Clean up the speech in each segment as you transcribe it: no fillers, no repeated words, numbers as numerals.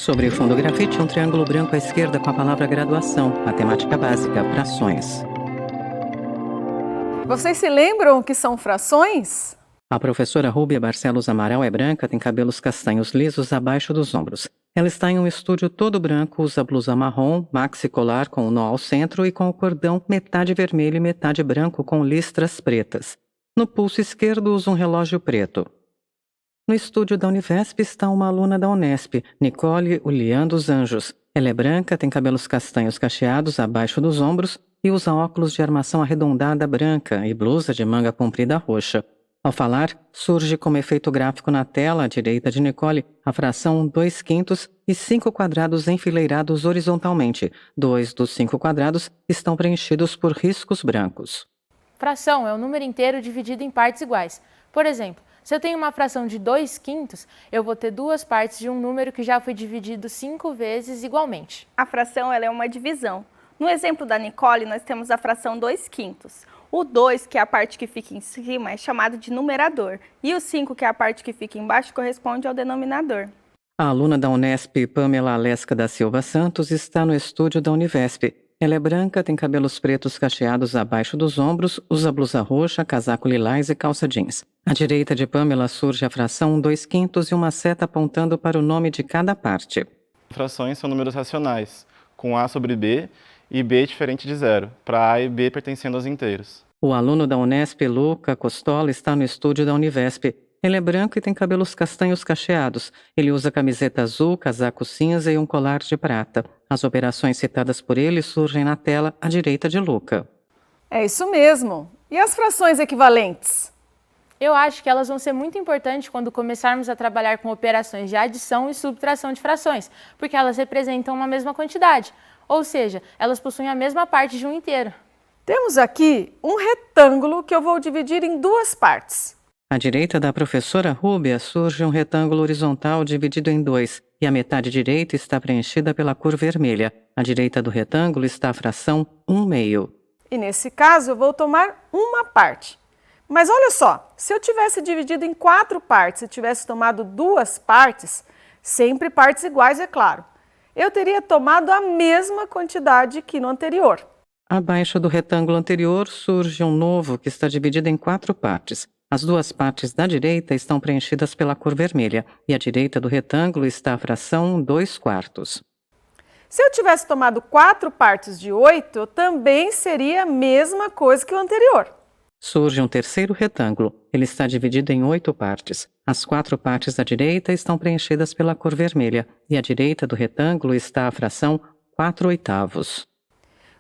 Sobre fundo grafite, um triângulo branco à esquerda com a palavra graduação, matemática básica, frações. Vocês se lembram o que são frações? A professora Rúbia Barcelos Amaral é branca, tem cabelos castanhos lisos abaixo dos ombros. Ela está em um estúdio todo branco, usa blusa marrom, maxi colar com o nó ao centro e com o cordão metade vermelho e metade branco com listras pretas. No pulso esquerdo usa um relógio preto. No estúdio da Univesp está uma aluna da Unesp, Nicole Ulian dos Anjos. Ela é branca, tem cabelos castanhos cacheados abaixo dos ombros e usa óculos de armação arredondada branca e blusa de manga comprida roxa. Ao falar, surge como efeito gráfico na tela à direita de Nicole a fração 2/5 e 5 quadrados enfileirados horizontalmente. 2 dos 5 quadrados estão preenchidos por riscos brancos. Fração é um número inteiro dividido em partes iguais. Por exemplo, se eu tenho uma fração de 2/5, eu vou ter duas partes de um número que já foi dividido 5 vezes igualmente. A fração ela é uma divisão. No exemplo da Nicole, nós temos a fração 2/5. O 2, que é a parte que fica em cima, é chamado de numerador. E o 5, que é a parte que fica embaixo, corresponde ao denominador. A aluna da Unesp, Pamela Alesca da Silva Santos, está no estúdio da Univesp. Ela é branca, tem cabelos pretos cacheados abaixo dos ombros, usa blusa roxa, casaco lilás e calça jeans. À direita de Pamela surge a fração 2/5 e uma seta apontando para o nome de cada parte. Frações são números racionais, com A sobre B e B diferente de zero, para A e B pertencendo aos inteiros. O aluno da Unesp, Luca Costola, está no estúdio da Univesp. Ele é branco e tem cabelos castanhos cacheados. Ele usa camiseta azul, casaco cinza e um colar de prata. As operações citadas por ele surgem na tela à direita de Luca. É isso mesmo. E as frações equivalentes? Eu acho que elas vão ser muito importantes quando começarmos a trabalhar com operações de adição e subtração de frações, porque elas representam uma mesma quantidade, ou seja, elas possuem a mesma parte de um inteiro. Temos aqui um retângulo que eu vou dividir em duas partes. À direita da professora Rúbia surge um retângulo horizontal dividido em 2, e a metade direita está preenchida pela cor vermelha. À direita do retângulo está a fração 1/2. E nesse caso eu vou tomar uma parte. Mas olha só, se eu tivesse dividido em 4 partes e tivesse tomado 2 partes, sempre partes iguais, é claro, eu teria tomado a mesma quantidade que no anterior. Abaixo do retângulo anterior surge um novo que está dividido em 4 partes. As 2 partes da direita estão preenchidas pela cor vermelha e à direita do retângulo está a fração 2/4. Se eu tivesse tomado 4 partes de 8, eu também seria a mesma coisa que o anterior. Surge um terceiro retângulo. Ele está dividido em 8 partes. As 4 partes da direita estão preenchidas pela cor vermelha e à direita do retângulo está a fração 4/8.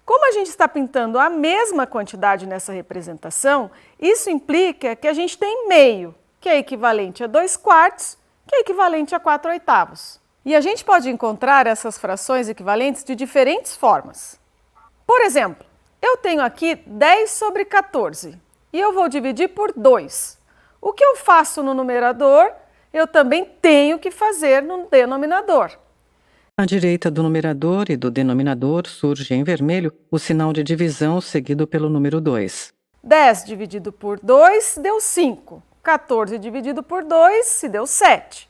Como a gente está pintando a mesma quantidade nessa representação, isso implica que a gente tem meio, que é equivalente a 2/4, que é equivalente a 4/8. E a gente pode encontrar essas frações equivalentes de diferentes formas. Por exemplo, eu tenho aqui 10 sobre 14 e eu vou dividir por 2. O que eu faço no numerador, eu também tenho que fazer no denominador. À direita do numerador e do denominador surge em vermelho o sinal de divisão seguido pelo número 2. 10 dividido por 2 deu 5. 14 dividido por 2 se deu 7.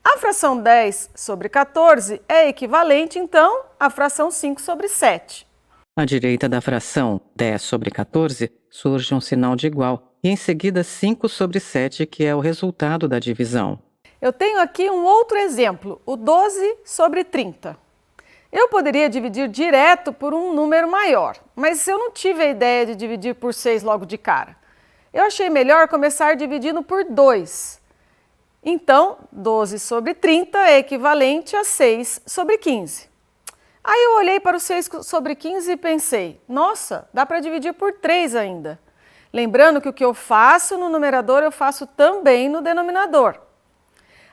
A fração 10 sobre 14 é equivalente, então, à fração 5 sobre 7. À direita da fração 10 sobre 14 surge um sinal de igual e em seguida 5 sobre 7, que é o resultado da divisão. Eu tenho aqui um outro exemplo, o 12 sobre 30. Eu poderia dividir direto por um número maior, mas eu não tive a ideia de dividir por 6 logo de cara. Eu achei melhor começar dividindo por 2. Então, 12 sobre 30 é equivalente a 6 sobre 15. Aí eu olhei para o 6 sobre 15 e pensei, nossa, dá para dividir por 3 ainda. Lembrando que o que eu faço no numerador eu faço também no denominador.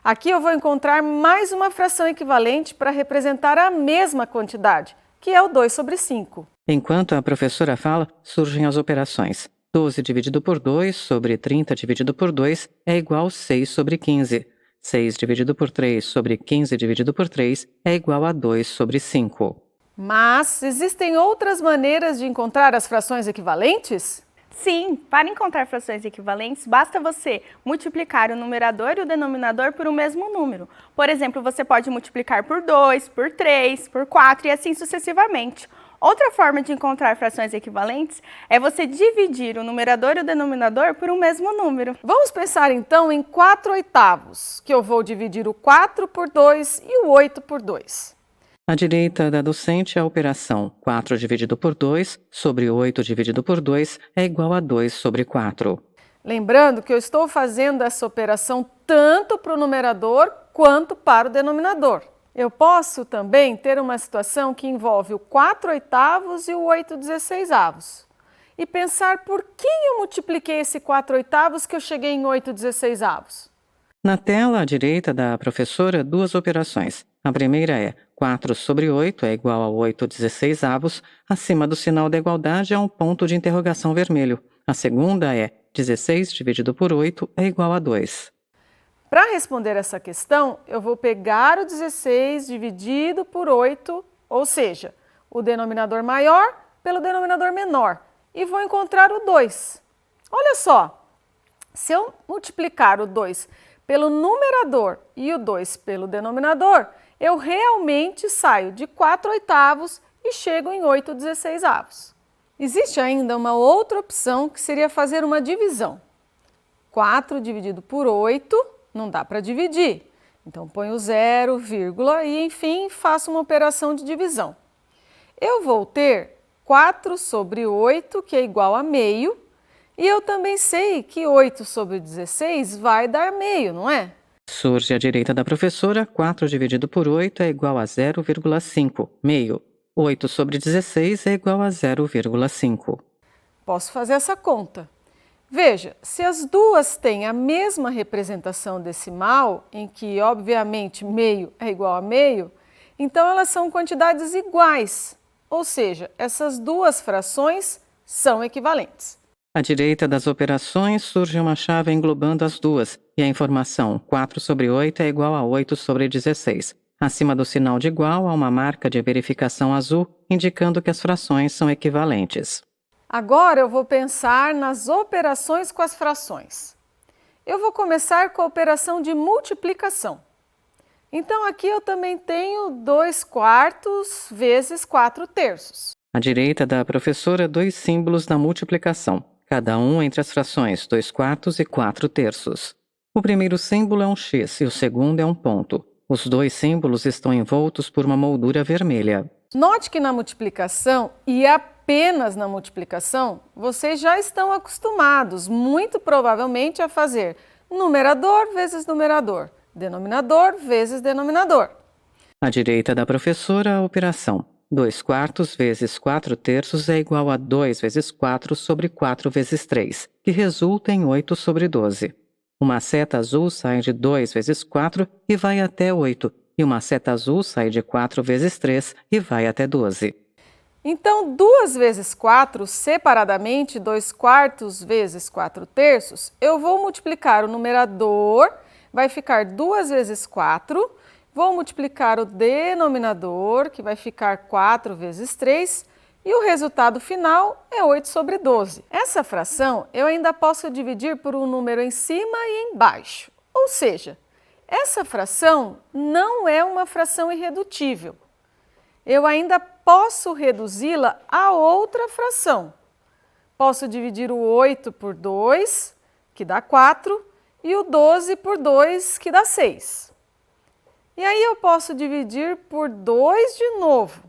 Aqui eu vou encontrar mais uma fração equivalente para representar a mesma quantidade, que é o 2 sobre 5. Enquanto a professora fala, surgem as operações. 12 dividido por 2 sobre 30 dividido por 2 é igual a 6 sobre 15. 6 dividido por 3 sobre 15 dividido por 3 é igual a 2 sobre 5. Mas existem outras maneiras de encontrar as frações equivalentes? Sim, para encontrar frações equivalentes, basta você multiplicar o numerador e o denominador por um mesmo número. Por exemplo, você pode multiplicar por 2, por 3, por 4 e assim sucessivamente. Outra forma de encontrar frações equivalentes é você dividir o numerador e o denominador por um mesmo número. Vamos pensar então em 4/8, que eu vou dividir o 4 por 2 e o 8 por 2. À direita da docente, a operação 4 dividido por 2 sobre 8 dividido por 2 é igual a 2 sobre 4. Lembrando que eu estou fazendo essa operação tanto para o numerador quanto para o denominador. Eu posso também ter uma situação que envolve o 4/8 e o 8/16. E pensar por que eu multipliquei esse 4/8 que eu cheguei em 8/16. Na tela à direita da professora, duas operações. A primeira é 4 sobre 8 é igual a 8/16. Acima do sinal da igualdade há um ponto de interrogação vermelho. A segunda é 16 dividido por 8 é igual a 2. Para responder essa questão, eu vou pegar o 16 dividido por 8, ou seja, o denominador maior pelo denominador menor, e vou encontrar o 2. Olha só, se eu multiplicar o 2 pelo numerador e o 2 pelo denominador, eu realmente saio de 4/8 e chego em 8/16. Existe ainda uma outra opção que seria fazer uma divisão. 4 dividido por 8 não dá para dividir. Então ponho 0, vírgula e enfim faço uma operação de divisão. Eu vou ter 4 sobre 8, que é igual a meio, e eu também sei que 8 sobre 16 vai dar meio, não é? Surge à direita da professora, 4 dividido por 8 é igual a 0,5, meio. 8 sobre 16 é igual a 0,5. Posso fazer essa conta. Veja, se as duas têm a mesma representação decimal, em que obviamente meio é igual a meio, então elas são quantidades iguais, ou seja, essas duas frações são equivalentes. À direita das operações surge uma chave englobando as duas, e a informação 4 sobre 8 é igual a 8 sobre 16. Acima do sinal de igual há uma marca de verificação azul, indicando que as frações são equivalentes. Agora eu vou pensar nas operações com as frações. Eu vou começar com a operação de multiplicação. Então aqui eu também tenho 2/4 vezes 4/3. À direita da professora, dois símbolos da multiplicação, cada um entre as frações 2/4 e 4/3. O primeiro símbolo é um X e o segundo é um ponto. Os dois símbolos estão envoltos por uma moldura vermelha. Note que na multiplicação, e apenas na multiplicação, vocês já estão acostumados, muito provavelmente, a fazer numerador vezes numerador, denominador vezes denominador. À direita da professora, a operação 2/4 vezes 4/3 é igual a 2 vezes 4 sobre 4 vezes 3, que resulta em 8 sobre 12. Uma seta azul sai de 2 vezes 4 e vai até 8, e uma seta azul sai de 4 vezes 3 e vai até 12. Então, 2 vezes 4, separadamente, 2/4 vezes 4/3, eu vou multiplicar o numerador, vai ficar 2 vezes 4, vou multiplicar o denominador, que vai ficar 4 vezes 3, e o resultado final é 8 sobre 12. Essa fração eu ainda posso dividir por um número em cima e embaixo, ou seja, essa fração não é uma fração irredutível. Eu ainda posso reduzi-la a outra fração. Posso dividir o 8 por 2, que dá 4, e o 12 por 2, que dá 6. E aí eu posso dividir por 2 de novo.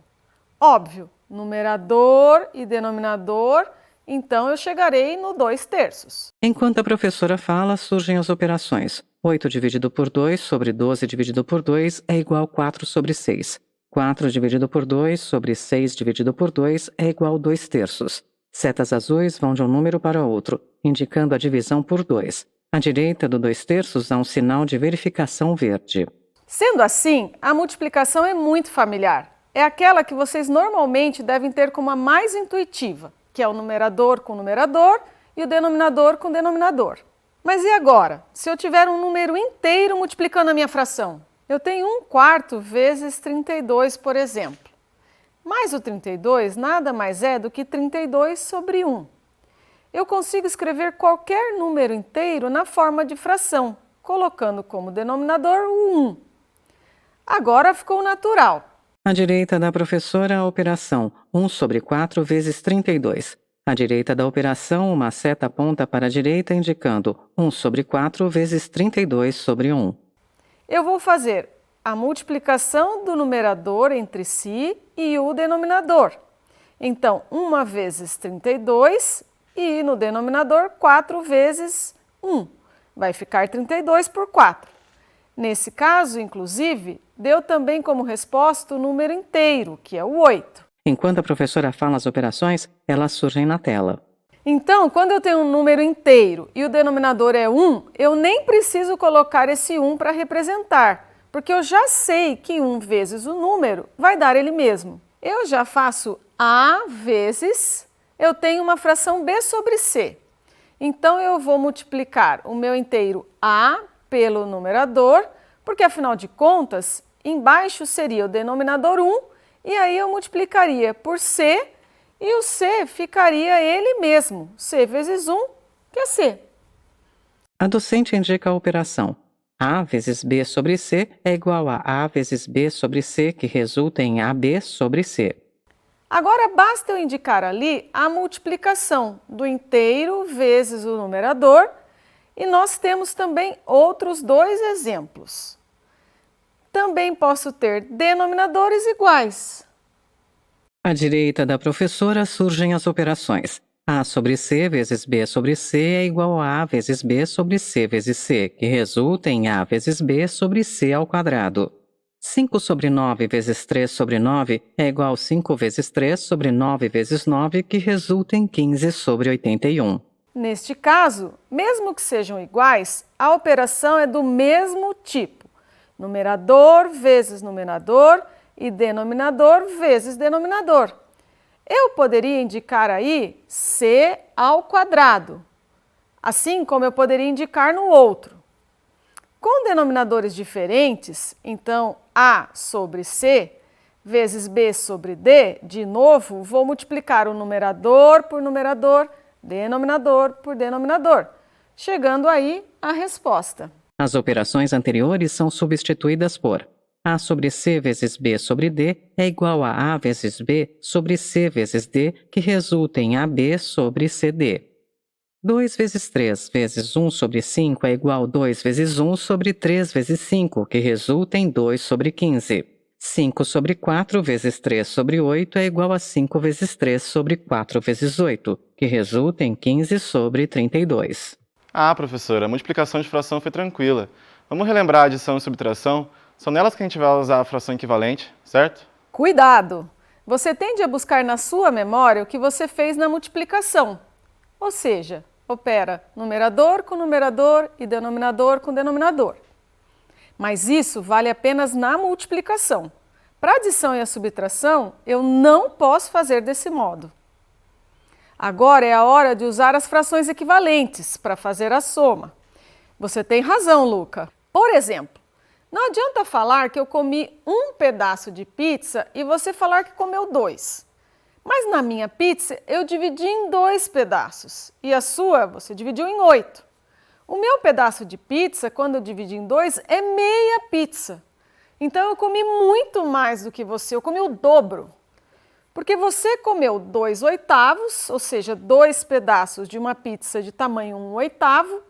Óbvio, numerador e denominador, então eu chegarei no 2/3. Enquanto a professora fala, surgem as operações. 8 dividido por 2 sobre 12 dividido por 2 é igual a 4 sobre 6. 4 dividido por 2 sobre 6 dividido por 2 é igual a 2/3. Setas azuis vão de um número para outro, indicando a divisão por 2. À direita do 2/3 há um sinal de verificação verde. Sendo assim, a multiplicação é muito familiar. É aquela que vocês normalmente devem ter como a mais intuitiva, que é o numerador com numerador e o denominador com denominador. Mas e agora, se eu tiver um número inteiro multiplicando a minha fração? Eu tenho 1/4 vezes 32, por exemplo. Mas o 32 nada mais é do que 32 sobre 1. eu consigo escrever qualquer número inteiro na forma de fração, colocando como denominador o 1. Agora ficou natural. À direita da professora, a operação 1 sobre 4 vezes 32. À direita da operação, uma seta aponta para a direita indicando 1 sobre 4 vezes 32 sobre 1. Eu vou fazer a multiplicação do numerador entre si e o denominador. Então, 1 vezes 32 e no denominador 4 vezes 1. Vai ficar 32 por 4. Nesse caso, inclusive, deu também como resposta o número inteiro, que é o 8. Enquanto a professora fala as operações, elas surgem na tela. Então, quando eu tenho um número inteiro e o denominador é 1, eu nem preciso colocar esse 1 para representar, porque eu já sei que 1 vezes o número vai dar ele mesmo. Eu já faço A vezes, eu tenho uma fração B sobre C. Então, eu vou multiplicar o meu inteiro A pelo numerador, porque afinal de contas, embaixo seria o denominador 1, e aí eu multiplicaria por C, e o C ficaria ele mesmo, C vezes 1, que é C. A docente indica a operação. A vezes B sobre C é igual a A vezes B sobre C, que resulta em AB sobre C. Agora basta eu indicar ali a multiplicação do inteiro vezes o numerador, e nós temos também outros dois exemplos. Também posso ter denominadores iguais. À direita da professora surgem as operações. A sobre C vezes B sobre C é igual a A vezes B sobre C vezes C, que resulta em A vezes B sobre C ao quadrado. 5 sobre 9 vezes 3 sobre 9 é igual a 5 vezes 3 sobre 9 vezes 9, que resulta em 15 sobre 81. Neste caso, mesmo que sejam iguais, a operação é do mesmo tipo. Numerador vezes numerador e denominador vezes denominador. Eu poderia indicar aí C ao quadrado, assim como eu poderia indicar no outro. Com denominadores diferentes, então A sobre C vezes B sobre D, de novo, vou multiplicar o numerador por numerador, denominador por denominador, chegando aí à resposta. As operações anteriores são substituídas por A sobre C vezes B sobre D é igual a A vezes B sobre C vezes D, que resulta em AB sobre CD. 2 vezes 3 vezes 1 sobre 5 é igual a 2 vezes 1 sobre 3 vezes 5, que resulta em 2 sobre 15. 5 sobre 4 vezes 3 sobre 8 é igual a 5 vezes 3 sobre 4 vezes 8, que resulta em 15 sobre 32. Ah, professora, a multiplicação de fração foi tranquila. Vamos relembrar a adição e subtração? São nelas que a gente vai usar a fração equivalente, certo? Cuidado! Você tende a buscar na sua memória o que você fez na multiplicação, ou seja, opera numerador com numerador e denominador com denominador. Mas isso vale apenas na multiplicação. Para a adição e a subtração, eu não posso fazer desse modo. Agora é a hora de usar as frações equivalentes para fazer a soma. Você tem razão, Luca. Por exemplo, não adianta falar que eu comi um pedaço de pizza e você falar que comeu 2. Mas na minha pizza eu dividi em 2 pedaços e a sua você dividiu em 8. O meu pedaço de pizza, quando eu dividi em 2, é meia pizza. Então eu comi muito mais do que você, eu comi o dobro. Porque você comeu 2/8, ou seja, 2 pedaços de uma pizza de tamanho 1/8,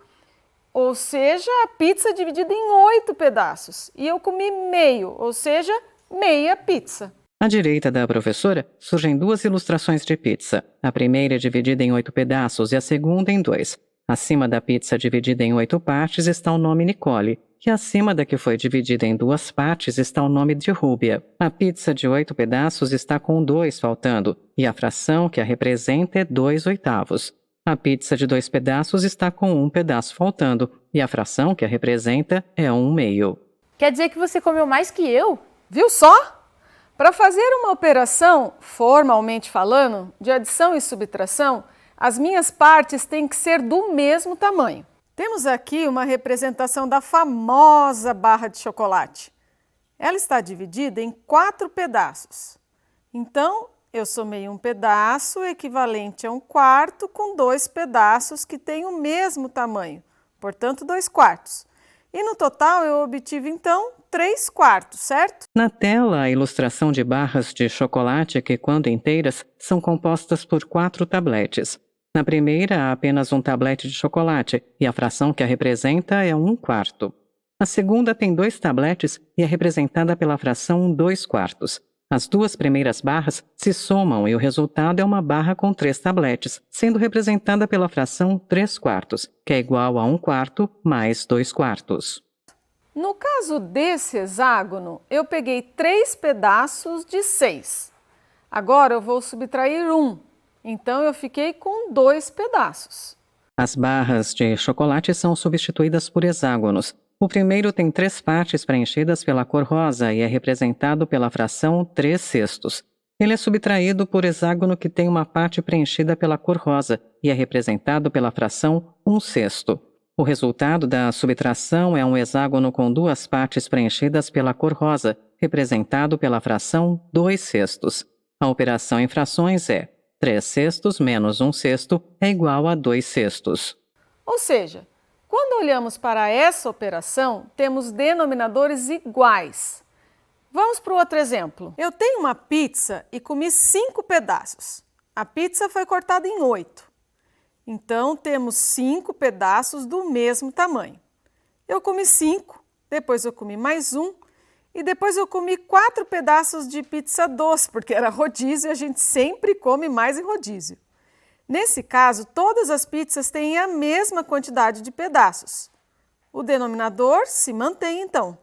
ou seja, a pizza dividida em 8 pedaços. E eu comi meio, ou seja, meia pizza. À direita da professora surgem duas ilustrações de pizza. A primeira é dividida em 8 pedaços e a segunda em 2. Acima da pizza dividida em 8 partes está o nome Nicole, e acima da que foi dividida em 2 partes está o nome de Rúbia. A pizza de 8 pedaços está com 2 faltando, e a fração que a representa é 2/8. A pizza de 2 pedaços está com 1 pedaço faltando, e a fração que a representa é 1/2. Quer dizer que você comeu mais que eu? Viu só? Para fazer uma operação, formalmente falando, de adição e subtração, as minhas partes têm que ser do mesmo tamanho. Temos aqui uma representação da famosa barra de chocolate. Ela está dividida em 4 pedaços. Então, eu somei um pedaço equivalente a 1/4 com 2 pedaços que têm o mesmo tamanho, portanto 2/4. E no total eu obtive então 3/4, certo? Na tela, a ilustração de barras de chocolate que, quando inteiras, são compostas por 4 tabletes. Na primeira, há apenas um tablete de chocolate e a fração que a representa é 1/4. A segunda tem 2 tabletes e é representada pela fração 2/4. As 2 primeiras barras se somam e o resultado é uma barra com 3 tabletes, sendo representada pela fração 3/4, que é igual a 1/4 mais 2/4. No caso desse hexágono, eu peguei 3 pedaços de 6. Agora eu vou subtrair 1, então eu fiquei com 2 pedaços. As barras de chocolate são substituídas por hexágonos. O primeiro tem 3 partes preenchidas pela cor rosa e é representado pela fração 3/6. Ele é subtraído por hexágono que tem uma parte preenchida pela cor rosa e é representado pela fração 1/6. O resultado da subtração é um hexágono com 2 partes preenchidas pela cor rosa, representado pela fração 2/6. A operação em frações é 3/6 menos 1/6 é igual a 2/6. Ou seja, quando olhamos para essa operação, temos denominadores iguais. Vamos para o outro exemplo. Eu tenho uma pizza e comi 5 pedaços. A pizza foi cortada em 8. Então, temos 5 pedaços do mesmo tamanho. Eu comi 5, depois eu comi mais 1 e depois eu comi 4 pedaços de pizza doce, porque era rodízio e a gente sempre come mais em rodízio. Nesse caso, todas as pizzas têm a mesma quantidade de pedaços. O denominador se mantém, então.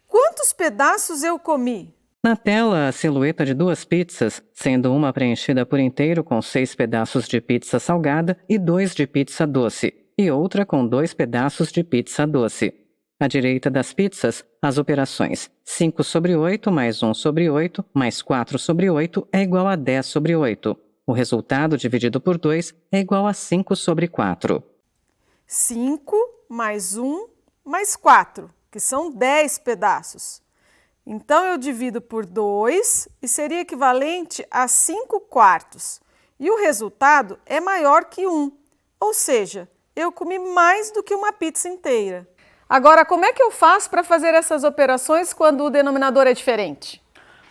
Quantos pedaços eu comi? Na tela, a silhueta de 2 pizzas, sendo uma preenchida por inteiro com 6 pedaços de pizza salgada e 2 de pizza doce, e outra com 2 pedaços de pizza doce. À direita das pizzas, as operações 5/8 mais 1/8 mais 4/8 é igual a 10/8. O resultado dividido por 2 é igual a 5/4. 5 mais 1 mais 4, que são 10 pedaços. Então, eu divido por 2 e seria equivalente a 5/4. E o resultado é maior que 1, ou seja, eu comi mais do que uma pizza inteira. Agora, como é que eu faço para fazer essas operações quando o denominador é diferente?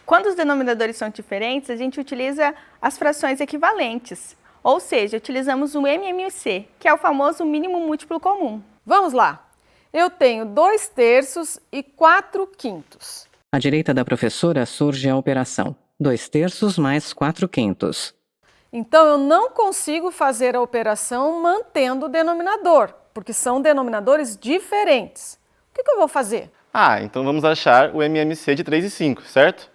Quando os denominadores são diferentes, a gente utiliza as frações equivalentes, ou seja, utilizamos o MMC, que é o famoso mínimo múltiplo comum. Vamos lá. Eu tenho 2/3 e 4/5. À direita da professora surge a operação 2/3 mais 4/5. Então, eu não consigo fazer a operação mantendo o denominador, porque são denominadores diferentes. O que eu vou fazer? Então vamos achar o MMC de 3 e 5, certo?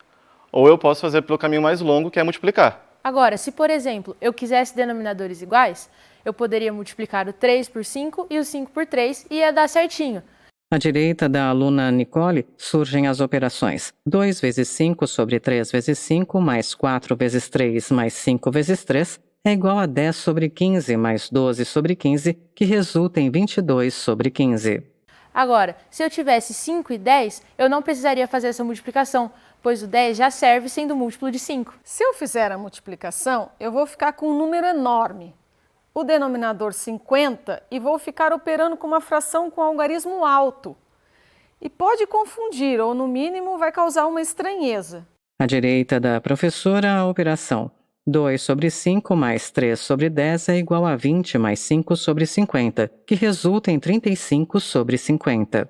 Ou eu posso fazer pelo caminho mais longo, que é multiplicar. Agora, se por exemplo, eu quisesse denominadores iguais, eu poderia multiplicar o 3 por 5 e o 5 por 3 e ia dar certinho. À direita da aluna Nicole surgem as operações 2 vezes 5 sobre 3 vezes 5 mais 4 vezes 3 mais 5 vezes 3 é igual a 10 sobre 15 mais 12 sobre 15, que resulta em 22/15. Agora, se eu tivesse 5 e 10, eu não precisaria fazer essa multiplicação, pois o 10 já serve sendo múltiplo de 5. Se eu fizer a multiplicação, eu vou ficar com um número enorme, o denominador 50, e vou ficar operando com uma fração com algarismo alto. E pode confundir, ou no mínimo vai causar uma estranheza. À direita da professora, a operação 2 sobre 5 mais 3 sobre 10 é igual a 20 mais 5 sobre 50, que resulta em 35/50.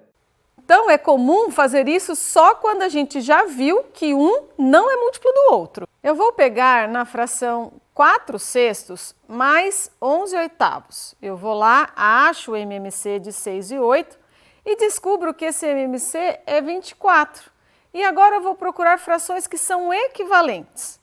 Então, é comum fazer isso só quando a gente já viu que um não é múltiplo do outro. Eu vou pegar na fração 4/6 mais 11/8. Eu vou lá, acho o MMC de 6 e 8 e descubro que esse MMC é 24. E agora eu vou procurar frações que são equivalentes.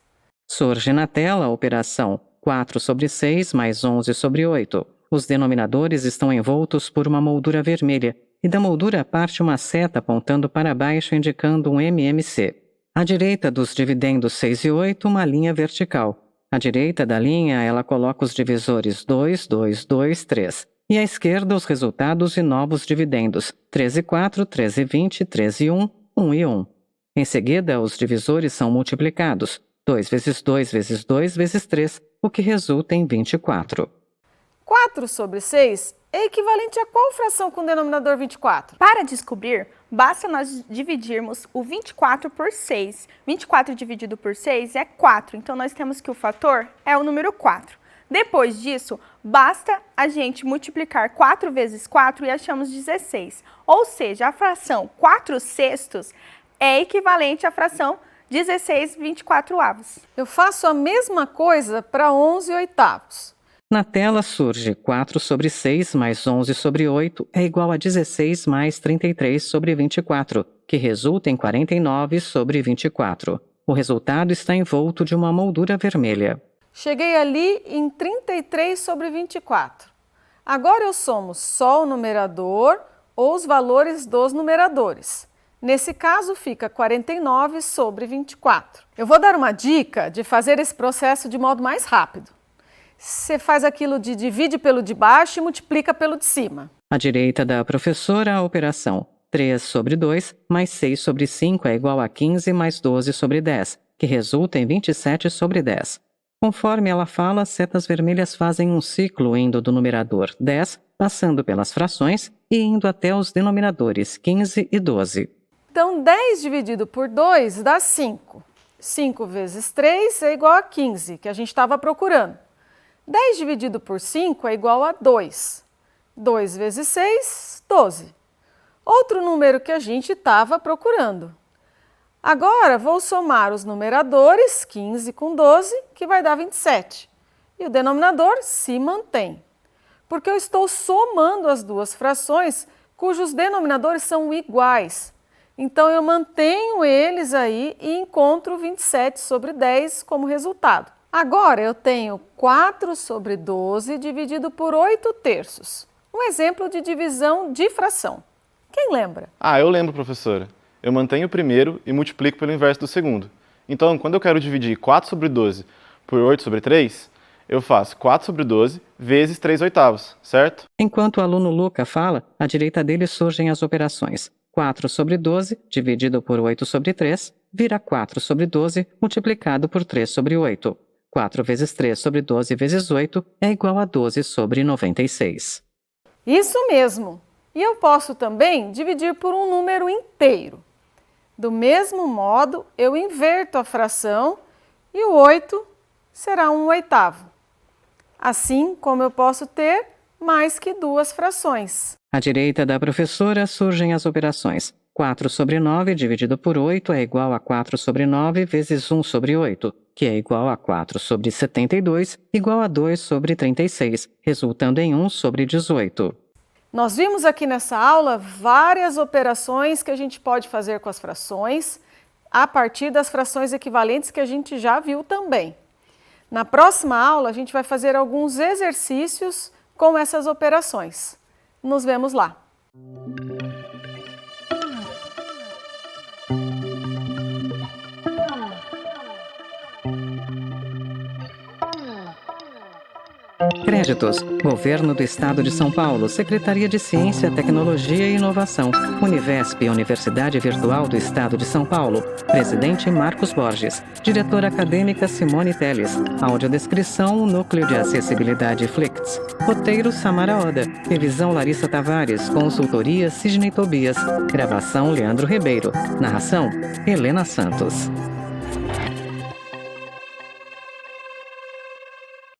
Surge na tela a operação 4 sobre 6 mais 11 sobre 8. Os denominadores estão envoltos por uma moldura vermelha e da moldura parte uma seta apontando para baixo indicando um MMC. À direita dos dividendos 6 e 8, uma linha vertical. À direita da linha, ela coloca os divisores 2, 2, 2, 3. E à esquerda, os resultados e novos dividendos 13 e 4, 13 e 20, 13 e 1, 1 e 1. Em seguida, os divisores são multiplicados. 2 vezes 2 vezes 2 vezes 3, o que resulta em 24. 4 sobre 6 é equivalente a qual fração com denominador 24? Para descobrir, basta nós dividirmos o 24 por 6. 24 dividido por 6 é 4, então nós temos que o fator é o número 4. Depois disso, basta a gente multiplicar 4 vezes 4 e achamos 16. Ou seja, a fração 4/6 é equivalente à fração 16/24. Eu faço a mesma coisa para 11/8. Na tela surge 4 sobre 6 mais 11 sobre 8 é igual a 16 mais 33 sobre 24, que resulta em 49 sobre 24. O resultado está envolto de uma moldura vermelha. Cheguei ali em 33 sobre 24. Agora eu somo só o numerador ou os valores dos numeradores. Nesse caso, fica 49 sobre 24. Eu vou dar uma dica de fazer esse processo de modo mais rápido. Você faz aquilo de divide pelo de baixo e multiplica pelo de cima. À direita da professora, a operação 3 sobre 2 mais 6 sobre 5 é igual a 15 mais 12 sobre 10, que resulta em 27 sobre 10. Conforme ela fala, as setas vermelhas fazem um ciclo indo do numerador 10, passando pelas frações e indo até os denominadores 15 e 12. Então, 10 dividido por 2 dá 5. 5 vezes 3 é igual a 15, que a gente estava procurando. 10 dividido por 5 é igual a 2. 2 vezes 6, 12. Outro número que a gente estava procurando. Agora, vou somar os numeradores, 15 com 12, que vai dar 27. E o denominador se mantém, porque eu estou somando as duas frações cujos denominadores são iguais. Então, eu mantenho eles aí e encontro 27 sobre 10 como resultado. Agora, eu tenho 4 sobre 12 dividido por 8/3. Um exemplo de divisão de fração. Quem lembra? Eu lembro, professora. Eu mantenho o primeiro e multiplico pelo inverso do segundo. Então, quando eu quero dividir 4 sobre 12 por 8 sobre 3, eu faço 4 sobre 12 vezes 3/8, certo? Enquanto o aluno Luca fala, à direita dele surgem as operações. 4 sobre 12 dividido por 8 sobre 3 vira 4 sobre 12 multiplicado por 3 sobre 8. 4 vezes 3 sobre 12 vezes 8 é igual a 12 sobre 96. Isso mesmo! E eu posso também dividir por um número inteiro. Do mesmo modo, eu inverto a fração e o 8 será 1/8. Assim como eu posso ter mais que duas frações. À direita da professora surgem as operações. 4 sobre 9 dividido por 8 é igual a 4 sobre 9 vezes 1 sobre 8, que é igual a 4 sobre 72, igual a 2 sobre 36, resultando em 1 sobre 18. Nós vimos aqui nessa aula várias operações que a gente pode fazer com as frações, a partir das frações equivalentes que a gente já viu também. Na próxima aula, a gente vai fazer alguns exercícios com essas operações. Nos vemos lá! Créditos: Governo do Estado de São Paulo, Secretaria de Ciência, Tecnologia e Inovação, Univesp, Universidade Virtual do Estado de São Paulo, Presidente Marcos Borges, Diretora Acadêmica Simone Teles, Audiodescrição, Núcleo de Acessibilidade Flicts, Roteiro Samara Oda, Revisão Larissa Tavares, Consultoria Sidney Tobias, Gravação Leandro Ribeiro, Narração Helena Santos.